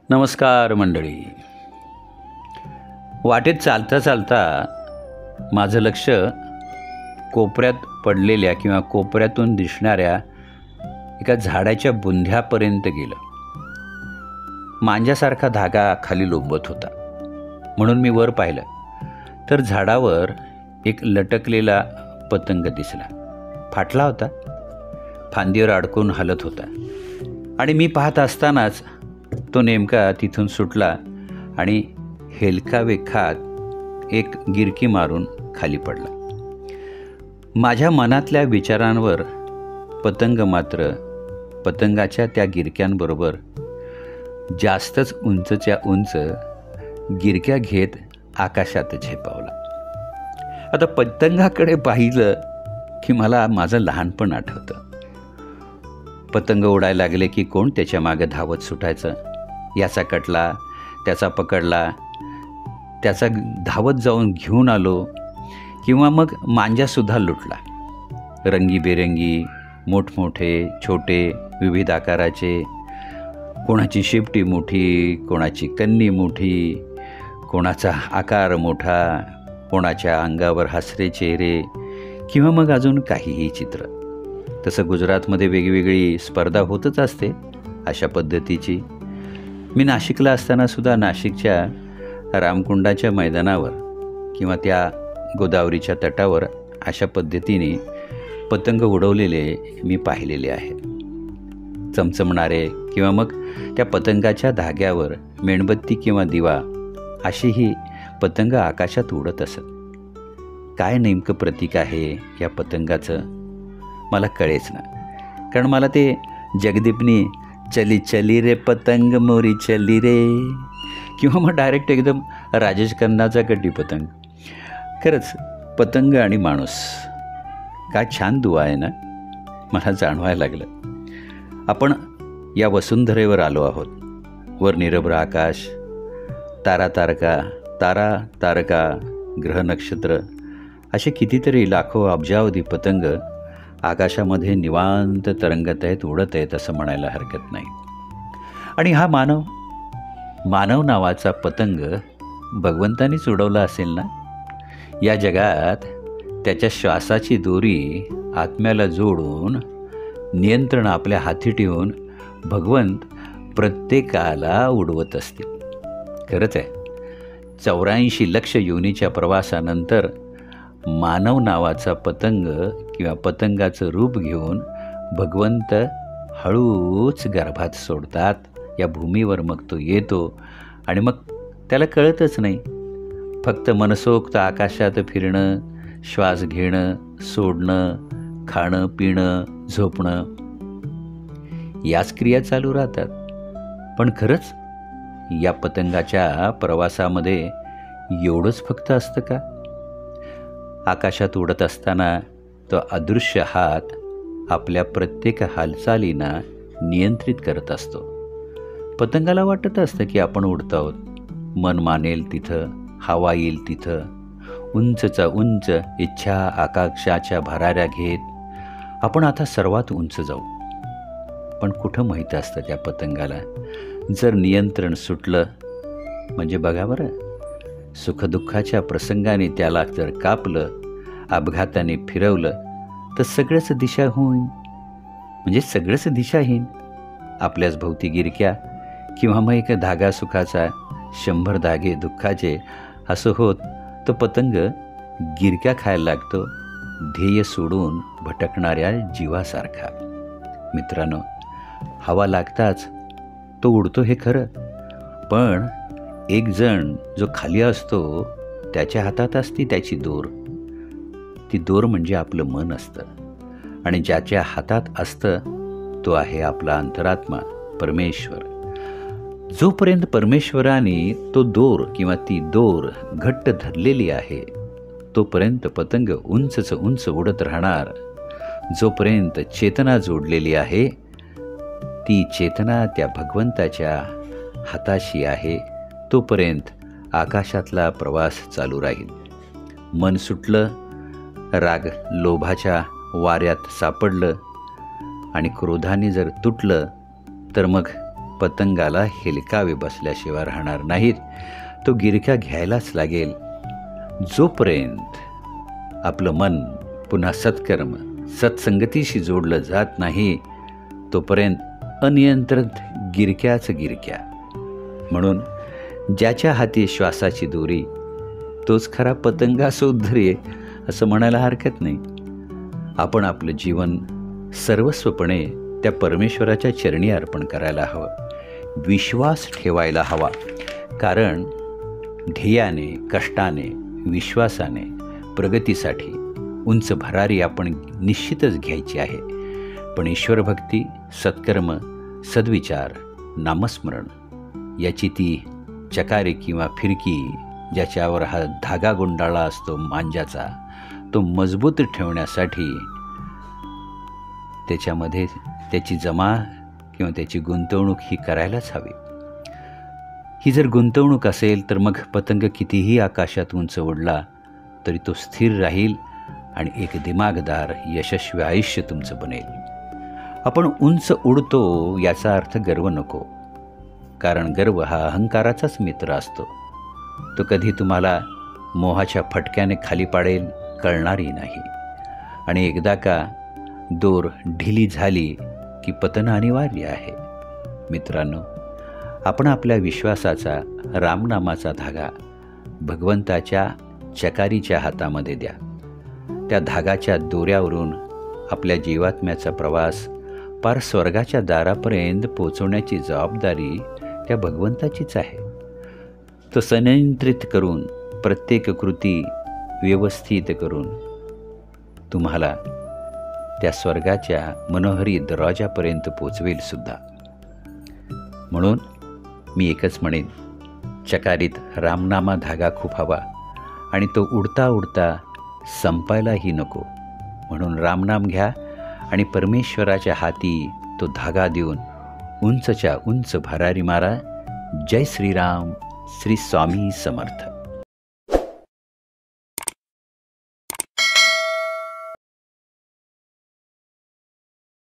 नमस्कार मंडळी. वाटेत चालता चालता माझं लक्ष कोपऱ्यात पडलेल्या किंवा कोपऱ्यातून दिसणाऱ्या एका झाडाच्या बुंध्यापर्यंत गेलं. मांजासारखा धागा खाली लोंबत होता. म्हणून मी वर पाहिलं तर झाडावर एक लटकलेला पतंग दिसला. फाटला होता, फांदीवर अडकून हलत होता आणि मी पाहत असतानाच तो नेमका तिथून सुटला आणि हेलकावे खात एक गिरकी मारून खाली पडला. माझ्या मनातल्या विचारांवर पतंग मात्र पतंगाच्या त्या गिरक्यांबरोबर जास्तच उंचच्या उंच गिरक्या घेत आकाशात झेपावला. आता पतंगाकडे पाहिलं की मला माझं लहानपण आठवतं. पतंग उडायला लागले की कोण त्याच्या मागे धावत सुटायचं. याचा कटला, त्याचा पकडला, त्याचा धावत जाऊन घेऊन आलो किंवा मग मांजासुद्धा लुटला. रंगीबेरंगी, मोठमोठे, छोटे, विविध आकाराचे, कोणाची शिपटी मोठी, कोणाची कन्नी मोठी, कोणाचा आकार मोठा, कोणाच्या अंगावर हसरे चेहरे किंवा मग अजून काहीही चित्र. तसं गुजरातमध्ये वेगवेगळी स्पर्धा होतच असते अशा पद्धतीची. मी नाशिकला असतानासुद्धा नाशिकच्या रामकुंडाच्या मैदानावर किंवा त्या गोदावरीच्या तटावर अशा पद्धतीने पतंग उडवलेले मी पाहिलेले आहेत. चमचमणारे किंवा मग त्या पतंगाच्या धाग्यावर मेणबत्ती किंवा दिवा अशीही पतंग आकाशात उडत असत. काय नेमकं प्रतीक आहे या पतंगाचं मला कळेच ना. कारण मला ते जगदीपनी चली चली रे पतंग मोरी चली रे किंवा मग डायरेक्ट एकदम राजेश खन्नाचा गड्डी पतंग. खरंच पतंग आणि माणूस काय छान दुवा आहे ना, मला जाणवायला लागलं. आपण या वसुंधरेवर आलो आहोत. वर निरभ्र आकाश, तारा तारका, ग्रह नक्षत्र असे कितीतरी लाखो अब्जावधी पतंग आकाशामध्ये निवांत तरंगत आहेत, उडत आहेत असं म्हणायला हरकत नाही. आणि हा मानव नावाचा पतंग भगवंतानीच उडवला असेल ना. या जगात त्याच्या श्वासाची दोरी आत्म्याला जोडून नियंत्रण आपल्या हाती ठेवून भगवंत प्रत्येकाला उडवत असतील. खरंच आहे, 84 लक्ष योनीच्या प्रवासानंतर मानव नावाचा पतंग किंवा पतंगाचं रूप घेऊन भगवंत हळूच गर्भात सोडतात या भूमीवर. मग तो येतो आणि मग त्याला कळतच नाही. फक्त मनसोक्त आकाशात फिरणं, श्वास घेणं, सोडणं, खाणं, पिणं, झोपणं याच क्रिया चालू राहतात. पण खरंच या पतंगाच्या प्रवासामध्ये एवढंच फक्त असतं का? आकाशात उडत असताना तो अदृश्य हात आपल्या प्रत्येक हालचालींना नियंत्रित करत असतो. पतंगाला वाटत असतं की आपण उडत आहोत. मन मानेल तिथं, हवा येईल तिथं, उंचचा उंच इच्छा आकाशाच्या भराऱ्या घेत आपण आता सर्वात उंच जाऊ. पण कुठं माहीत असतं त्या पतंगाला, जर नियंत्रण सुटलं म्हणजे बघा बरं, सुखदुःखाच्या प्रसंगाने त्याला जर कापलं, अपघाताने फिरवलं तर सगळंच दिशाहीन, म्हणजे सगळंच दिशाहीन. आपल्याच भोवती गिरक्या किंवा मग एक धागा सुखाचा, 100 धागे दुःखाचे असं होत तो पतंग गिरक्या खायला लागतो, ध्येय सोडून भटकणाऱ्या जीवासारखा. मित्रांनो, हवा लागताच तो उडतो हे खरं, पण एक जण जो खाली असतो त्याच्या हातात असते त्याची दोर. ती दोर म्हणजे आपलं मन असतं आणि ज्याच्या हातात असतं तो आहे आपला अंतरात्मा, परमेश्वर. जोपर्यंत परमेश्वराने तो दोर किंवा ती दोर घट्ट धरलेली आहे तोपर्यंत पतंग उंचच उंच उडत राहणार. जोपर्यंत चेतना जोडलेली आहे, ती चेतना त्या भगवंताच्या हाताशी आहे, तोपर्यंत आकाशातला प्रवास चालू राहील. मन सुटलं, राग लोभाच्या वाऱ्यात सापडलं आणि क्रोधाने जर तुटलं तर मग पतंगाला हेलकावे बसल्याशिवाय राहणार नाहीत. तो गिरक्या घ्यायलाच लागेल. जोपर्यंत आपलं मन पुन्हा सत्कर्म सत्संगतीशी जोडलं जात नाही तोपर्यंत अनियंत्रित गिरक्याच गिरक्या. म्हणून ज्याच्या हाती श्वासाची दोरी तोच खरा पतंगा सौंदर्य असं म्हणायला हरकत नाही. आपण आपलं जीवन सर्वस्वपणे त्या परमेश्वराच्या चरणी अर्पण करायला हवं. विश्वास ठेवायला हवा. कारण ध्येयाने, कष्टाने, विश्वासाने प्रगतीसाठी उंच भरारी आपण निश्चितच घ्यायची आहे. पण ईश्वरभक्ती, सत्कर्म, सद्विचार, नामस्मरण याची ती चकारी किंवा फिरकी ज्याच्यावर हा धागा गुंडाळला असतो मांजाचा, तो मजबूत ठेवण्यासाठी त्याच्यामध्ये त्याची जमा किंवा त्याची गुंतवणूक ही करायलाच हवी. ही जर गुंतवणूक असेल तर मग पतंग कितीही आकाशात उंच उडला तरी तो स्थिर राहील आणि एक दिमागदार यशस्वी आयुष्य तुमचं बनेल. आपण उंच उडतो याचा अर्थ गर्व नको. कारण गर्व हा अहंकाराचाच मित्र असतो. तो कधी तुम्हाला मोहाच्या फटक्याने खाली पाडेल कळणारही नाही. आणि एकदा का दोर ढिली झाली की पतन अनिवार्य आहे. मित्रांनो, आपण आपल्या विश्वासाचा, रामनामाचा धागा भगवंताच्या चकारीच्या हातामध्ये द्या. त्या धागाच्या दोऱ्यावरून आपल्या जीवात्म्याचा प्रवास पार स्वर्गाच्या दारापर्यंत पोचवण्याची जबाबदारी त्या भगवंताचीच आहे. तो संनियंत्रित करून प्रत्येक कृती व्यवस्थित करून तुम्हाला त्या स्वर्गाच्या मनोहरी दरवाजापर्यंत पोचवेल सुद्धा. म्हणून मी एकच म्हणेन, चकारीत रामनामा धागा खूप हवा आणि तो उडता उडता संपायलाही नको. म्हणून रामनाम घ्या आणि परमेश्वराच्या हाती तो धागा देऊन उंचच्या उंच भरारी मारा. जय श्रीराम. श्री स्वामी समर्थ.